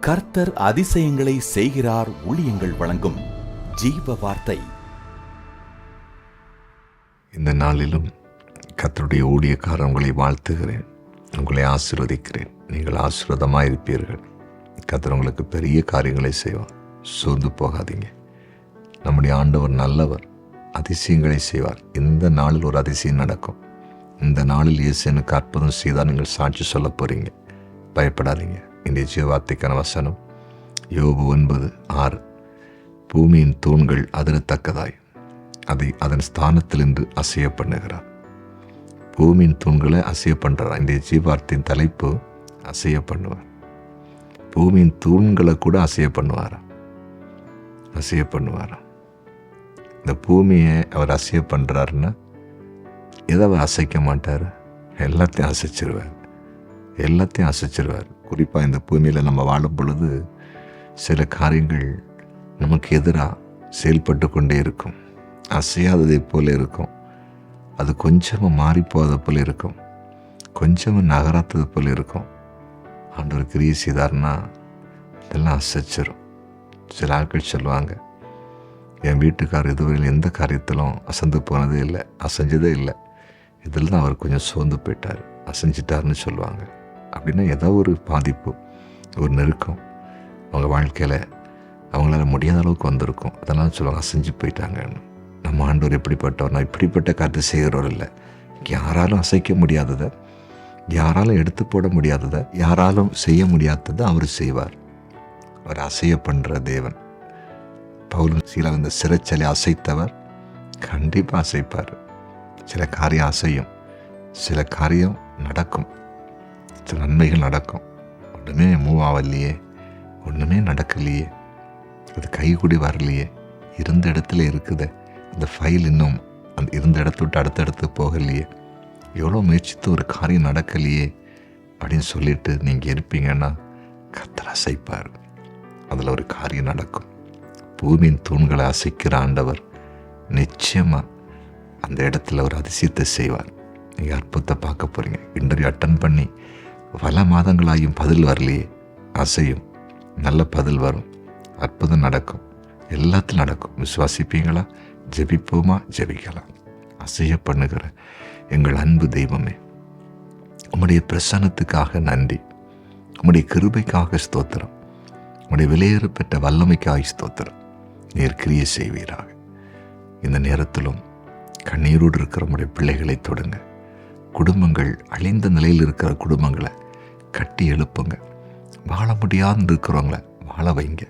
கர்த்தர் அதிசயங்களை செய்கிறார். ஊழியங்கள் வழங்கும் ஜீவ வார்த்தை. இந்த நாளிலும் கர்த்தருடைய ஊழியக்காரர் உங்களை வாழ்த்துகிறேன், உங்களை ஆசீர்வதிக்கிறேன். நீங்கள் ஆசீர்வாதமாக இருப்பீர்கள். கர்த்தர் உங்களுக்கு பெரிய காரியங்களை செய்வார். சோர்ந்து போகாதீங்க. நம்முடைய ஆண்டவர் நல்லவர், அதிசயங்களை செய்வார். இந்த நாளில் ஒரு அதிசயம் நடக்கும். இந்த நாளில் இயேசு எனக்கு அற்புதம் செய்தால் நீங்கள் சாட்சி சொல்ல போகிறீங்க. பயப்படாதீங்க. இன்றைய ஜீவவார்த்தைக்கான வசனம் யோபு 9:6. பூமியின் தூண்கள் அதிரத்தக்கதாய் அதை அதன் ஸ்தானத்தில் நின்று அசைய பண்ணுகிறார். பூமியின் தூண்களை அசைய பண்ணுறார். இன்றைய ஜீவார்த்தையின் தலைப்பு அசைய பண்ணுவார். பூமியின் தூண்களை கூட அசைய பண்ணுவாரா? அசைய பண்ணுவாரா? இந்த பூமியை அவர் அசைய பண்ணுறாருன்னா எதை அவர் அசைக்க மாட்டார்? எல்லாத்தையும் அசைச்சிருவார். எல்லாத்தையும் அசைச்சிருவார். குறிப்பாக இந்த பூமியில் நம்ம வாழும் பொழுது சில காரியங்கள் நமக்கு எதிராக செயல்பட்டு கொண்டே இருக்கும். அசையாததை போல இருக்கும். அது கொஞ்சமாக மாறி போவதை போல இருக்கும். கொஞ்சமாக நகராத்தது போல இருக்கும். ஆண்டவர் கிரியை செய்தார்னா இதெல்லாம் அசைச்சிரும். சில ஆட்கள் சொல்லுவாங்க, என் வீட்டுக்காரர் இதுவரையில் எந்த காரியத்திலும் அசந்து போனதே இல்லை, அசைஞ்சதே இல்லை, இதில் தான் அவர் கொஞ்சம் சோர்ந்து போயிட்டார், அசைஞ்சிட்டார்னு சொல்லுவாங்க. அப்படின்னா ஏதோ ஒரு பாதிப்பு, ஒரு நெருக்கம் அவங்க வாழ்க்கையில் அவங்களால முடியாத அளவுக்கு வந்திருக்கும். அதெல்லாம் சொல்லுவாங்க அசைஞ்சு போயிட்டாங்கன்னு. நம்ம ஆண்டவர் எப்படிப்பட்டவர்? நான் இப்படிப்பட்ட காரியத்தை செய்கிறவர் இல்லை. யாராலும் அசைக்க முடியாததை, யாராலும் எடுத்து போட முடியாததை, யாராலும் செய்ய முடியாததை அவர் செய்வார். அவர் அசைய பண்ணுற தேவன். பவுலும் சீலாவும் இந்த சிறைச்சலை அசைத்தவர் கண்டிப்பாக அசைப்பார். சில காரியம் அசையும், சில காரியம் நடக்கும், சில நன்மைகள் நடக்கும். ஒன்றுமே மூவ் ஆகலையே, ஒன்றுமே நடக்கலையே, அது கைகூடி வரலையே, இருந்த இடத்துல இருக்குது, அந்த ஃபைல் இன்னும் அந்த இருந்த இடத்த விட்டு அடுத்த இடத்துக்கு போகலையே, எவ்வளோ முயற்சித்து ஒரு காரியம் நடக்கலையே அப்படின்னு சொல்லிட்டு நீங்கள் இருப்பீங்கன்னா கர்த்தர் அசைப்பார். அதில் ஒரு காரியம் நடக்கும். பூமியின் தூண்களை அசைக்கிற ஆண்டவர் நிச்சயமாக அந்த இடத்துல ஒரு அதிசயத்தை செய்வார். நீங்கள் அற்புதத்தை பார்க்க போகிறீங்க. இன்டர்வியூ அட்டன் பண்ணி பல மாதங்களாயும் பதில் வரலையே, அசையும், நல்ல பதில் வரும், அற்புதம் நடக்கும், எல்லாத்திலும் நடக்கும். விசுவாசிப்பீங்களா? ஜெபிப்போமா? ஜெபிக்கலாம். அசைய பண்ணுகிற எங்கள் அன்பு தெய்வமே, உம்முடைய பிரசன்னத்துக்காக நன்றி, உம்முடைய கிருபைக்காக ஸ்தோத்திரம், உம்முடைய விலையேறப்பெற்ற வல்லமைக்காக ஸ்தோத்திரம். நீர் கிரியை செய்வீராக. இந்த நேரத்திலும் கண்ணீரோடு இருக்கிற உம்முடைய பிள்ளைகளை தொடுங்க. குடும்பங்கள் அழிந்த நிலையில் இருக்கிற குடும்பங்களை கட்டி எழுப்புங்க. வாழ முடியாதுன்னு இருக்கிறவங்கள வாழ வைங்க.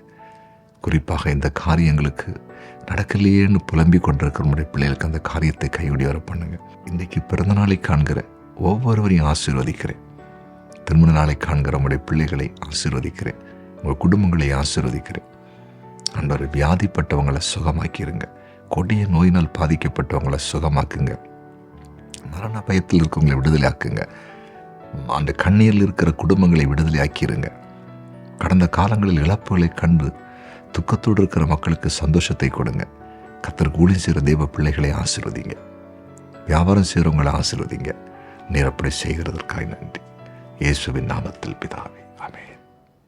குறிப்பாக இந்த காரியங்களுக்கு நடக்கலையேன்னு புலம்பிக் கொண்டிருக்கிற நம்முடைய பிள்ளைகளுக்கு அந்த காரியத்தை கைவிடி வர பண்ணுங்க. இன்றைக்கு பிறந்த நாளை காண்கிற ஒவ்வொருவரையும் ஆசீர்வதிக்கிறேன். திருமண நாளை காண்கிற நம்முடைய பிள்ளைகளை ஆசீர்வதிக்கிறேன். உங்கள் குடும்பங்களை ஆசீர்வதிக்கிறேன். ஆண்டவரே, வியாதிப்பட்டவங்களை சுகமாக்கிடுங்க. கொடிய நோயினால் பாதிக்கப்பட்டவங்களை சுகமாக்குங்க. மரண பயத்தில் இருக்கவங்களை விடுதலை ஆக்குங்க. அந்த கண்ணீரில் இருக்கிற குடும்பங்களை விடுதலை ஆக்கிடுங்க. கடந்த காலங்களில் இழப்புகளை கண்டு துக்கத்தோடு இருக்கிற மக்களுக்கு சந்தோஷத்தை கொடுங்க. கர்த்தருக்கு ஊழியம் செய்கிற தெய்வ பிள்ளைகளை ஆசீர்வதிங்க. வியாபாரம் செய்கிறவங்களை ஆசீர்வதிங்க. நீர் அப்படி செய்கிறதற்காக நன்றி. இயேசுவின் நாமத்தில் பிதாவே.